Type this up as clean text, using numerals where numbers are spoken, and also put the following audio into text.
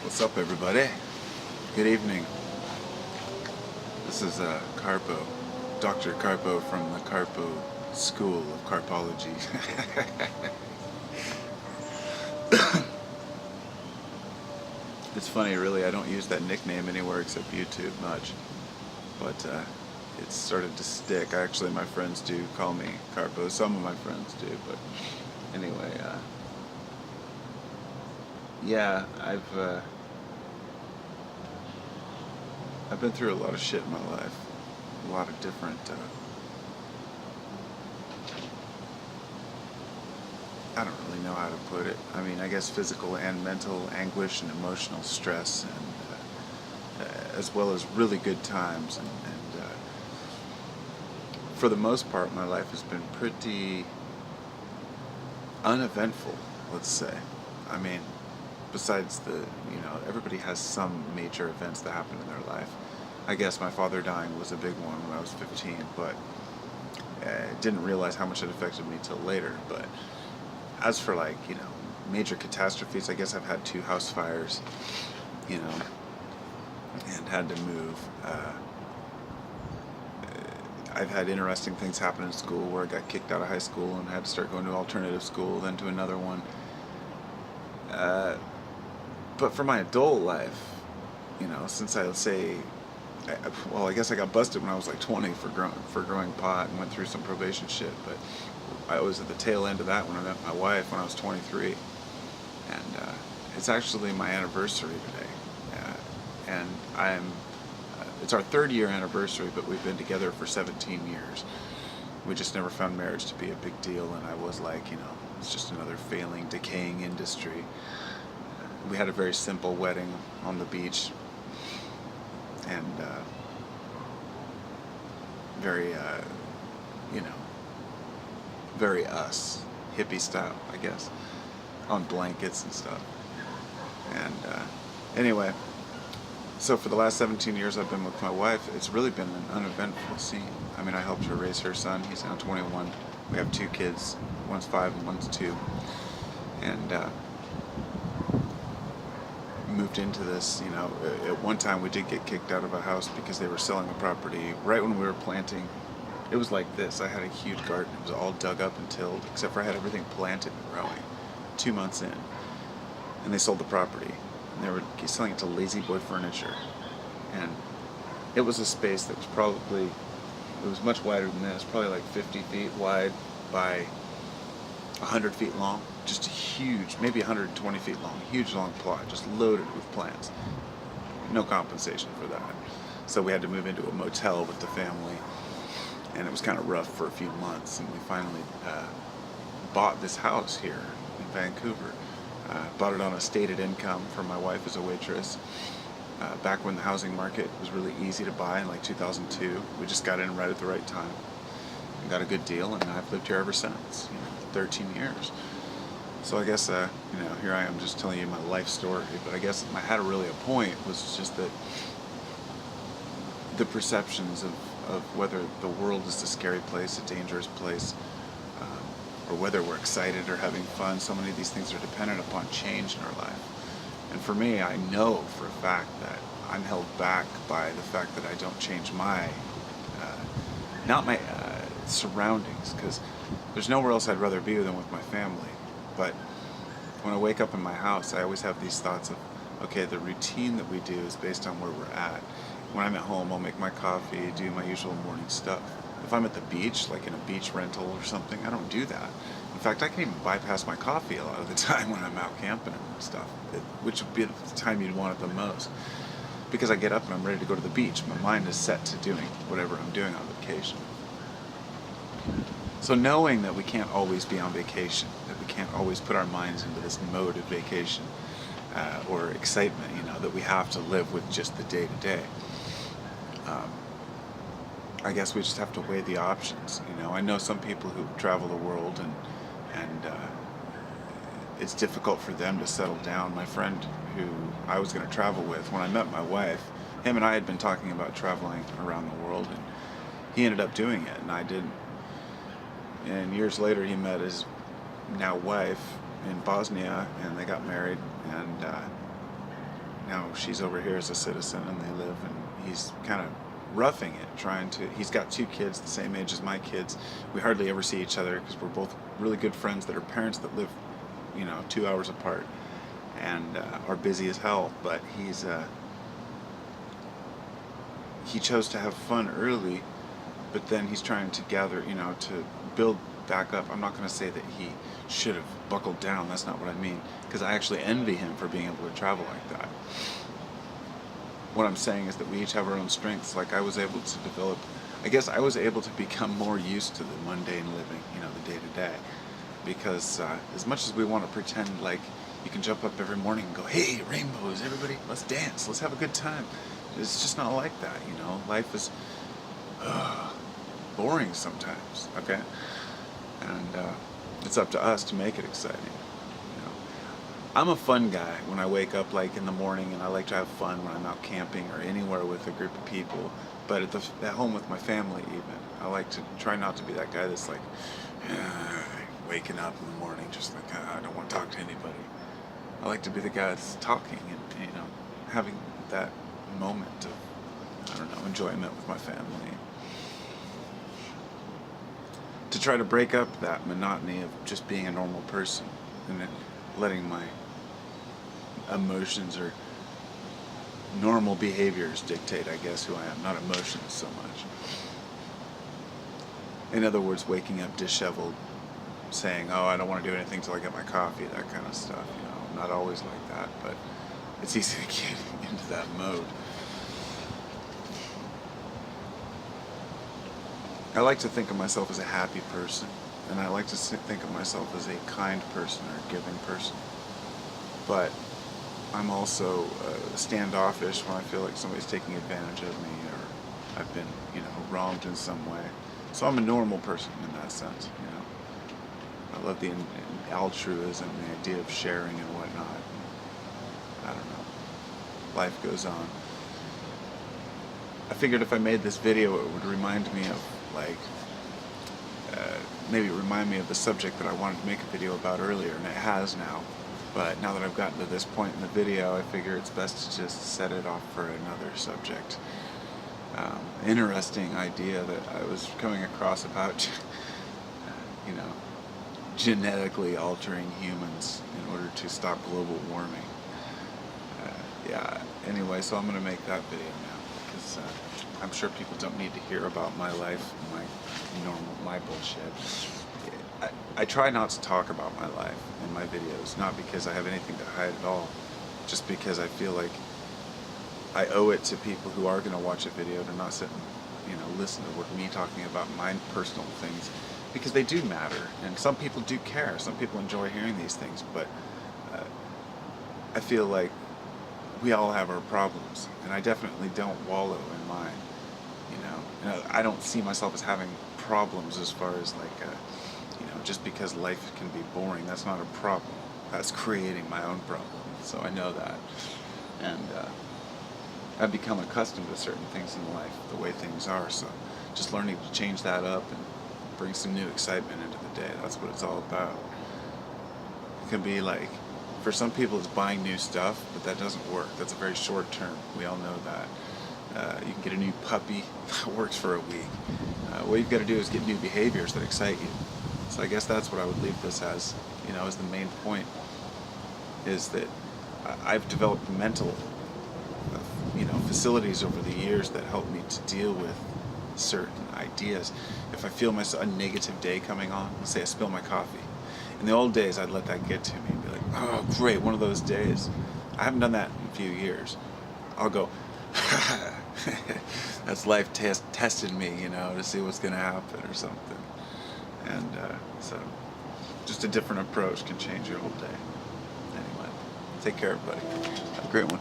What's up, everybody? Good evening. This is Carpo, Dr. Carpo from the Carpo School of Carpology. It's funny, really, I don't use that nickname anywhere except YouTube much, but it's started to stick. Actually, my friends do call me Carpo. Some of my friends do, but anyway, yeah, I've been through a lot of shit in my life, a lot of different. I don't really know how to put it. I mean, I guess physical and mental anguish and emotional stress, and as well as really good times. And for the most part, my life has been pretty uneventful, let's say. I mean, besides everybody has some major events that happen in their life. I guess my father dying was a big one when I was 15, but I didn't realize how much it affected me till later. But as for major catastrophes, I guess I've had 2 house fires, and had to move. I've had interesting things happen in school where I got kicked out of high school and had to start going to alternative school, then to another one. But for my adult life, since I guess I got busted when I was like 20 for growing pot and went through some probation shit. But I was at the tail end of that when I met my wife when I was 23, and it's actually my anniversary today, and it's our 3rd year anniversary, but we've been together for 17 years. We just never found marriage to be a big deal, and I was like, it's just another failing, decaying industry. We had a very simple wedding on the beach, and very, very us, hippie style, I guess, on blankets and stuff. And anyway, so for the last 17 years I've been with my wife, it's really been an uneventful scene. I mean, I helped her raise her son. He's now 21. We have 2 kids. One's 5 and one's 2. And moved into this, at one time we did get kicked out of a house because they were selling a property right when we were planting. It was like this. I had a huge garden. It was all dug up and tilled, except for I had everything planted and growing 2 months in. And they sold the property. And they were selling it to Lazy Boy Furniture. And it was a space that was much wider than this, probably like 50 feet wide by 100 feet long. Just a huge, maybe 120 feet long, huge long plot, just loaded with plants. No compensation for that. So we had to move into a motel with the family, and it was kind of rough for a few months, and we finally bought this house here in Vancouver. Bought it on a stated income for my wife as a waitress. Back when the housing market was really easy to buy in like 2002. We just got in right at the right time and got a good deal, and I've lived here ever since, 13 years. So I guess, here I am just telling you my life story, but I guess I had really a point, was just that the perceptions of whether the world is a scary place, a dangerous place, or whether we're excited or having fun, so many of these things are dependent upon change in our life. And for me, I know for a fact that I'm held back by the fact that I don't change not my surroundings, because there's nowhere else I'd rather be than with my family. But when I wake up in my house, I always have these thoughts of, okay, the routine that we do is based on where we're at. When I'm at home, I'll make my coffee, do my usual morning stuff. If I'm at the beach, like in a beach rental or something, I don't do that. In fact, I can even bypass my coffee a lot of the time when I'm out camping and stuff, which would be the time you'd want it the most. Because I get up and I'm ready to go to the beach. My mind is set to doing whatever I'm doing on vacation. So knowing that we can't always be on vacation, that we can't always put our minds into this mode of vacation or excitement, that we have to live with just the day-to-day. I guess we just have to weigh the options. I know some people who travel the world and it's difficult for them to settle down. My friend who I was going to travel with, when I met my wife, him and I had been talking about traveling around the world, and he ended up doing it, and I didn't. And years later, he met his now wife in Bosnia, and they got married, and Now she's over here as a citizen, and they live, and he's kind of roughing it, trying to. He's got two kids the same age as my kids. We hardly ever see each other because we're both really good friends that are parents that live, 2 hours apart, and are busy as hell. But he chose to have fun early, but then he's trying to gather, to build back up. I'm not going to say that he should have buckled down. That's not what I mean, because I actually envy him for being able to travel like that. What I'm saying is that we each have our own strengths. Like I was able to develop, I guess I was able to become more used to the mundane living, the day to day. Because as much as we want to pretend like you can jump up every morning and go, hey, rainbows, everybody, let's dance, let's have a good time. It's just not like that, Life is boring sometimes, okay? And it's up to us to make it exciting. I'm a fun guy when I wake up like in the morning, and I like to have fun when I'm out camping or anywhere with a group of people. But at home with my family even, I like to try not to be that guy that's like waking up in the morning just like I don't want to talk to anybody. I like to be the guy that's talking and having that moment of enjoyment with my family. To try to break up that monotony of just being a normal person and then letting my emotions or normal behaviors dictate, I guess, who I am, not emotions so much. In other words, waking up disheveled, saying, oh, I don't want to do anything till I get my coffee, that kind of stuff, I'm not always like that, but it's easy to get into that mode. I like to think of myself as a happy person, and I like to think of myself as a kind person or a giving person. But I'm also standoffish when I feel like somebody's taking advantage of me or I've been, wronged in some way. So I'm a normal person in that sense, I love the altruism, the idea of sharing and whatnot. I don't know. Life goes on. I figured if I made this video, it would remind me of, maybe remind me of the subject that I wanted to make a video about earlier, and it has now. But now that I've gotten to this point in the video, I figure it's best to just set it off for another subject. Interesting idea that I was coming across about, genetically altering humans in order to stop global warming. Anyway, so I'm going to make that video now, because I'm sure people don't need to hear about my life, my bullshit. I try not to talk about my life in my videos, not because I have anything to hide at all, just because I feel like I owe it to people who are going to watch a video to not sit and, listen to me talking about my personal things, because they do matter, and some people do care. Some people enjoy hearing these things, but I feel like we all have our problems, and I definitely don't wallow in mine. I don't see myself as having problems as far as just because life can be boring. That's not a problem. That's creating my own problem. So I know that, and I've become accustomed to certain things in life, the way things are. So just learning to change that up and bring some new excitement into the day. That's what it's all about. It can be like, for some people it's buying new stuff, but that doesn't work. That's a very short term. We all know that. You can get a new puppy, that works for a week. What you've got to do is get new behaviors that excite you. So I guess that's what I would leave this as, as the main point, is that I've developed mental, facilities over the years that help me to deal with certain ideas. If I feel a negative day coming on, let's say I spill my coffee. In the old days, I'd let that get to me and be like, oh, great, one of those days. I haven't done that in a few years. I'll go, that's life tested me, to see what's going to happen or something. And so just a different approach can change your whole day. Anyway, take care, everybody. Have a great one.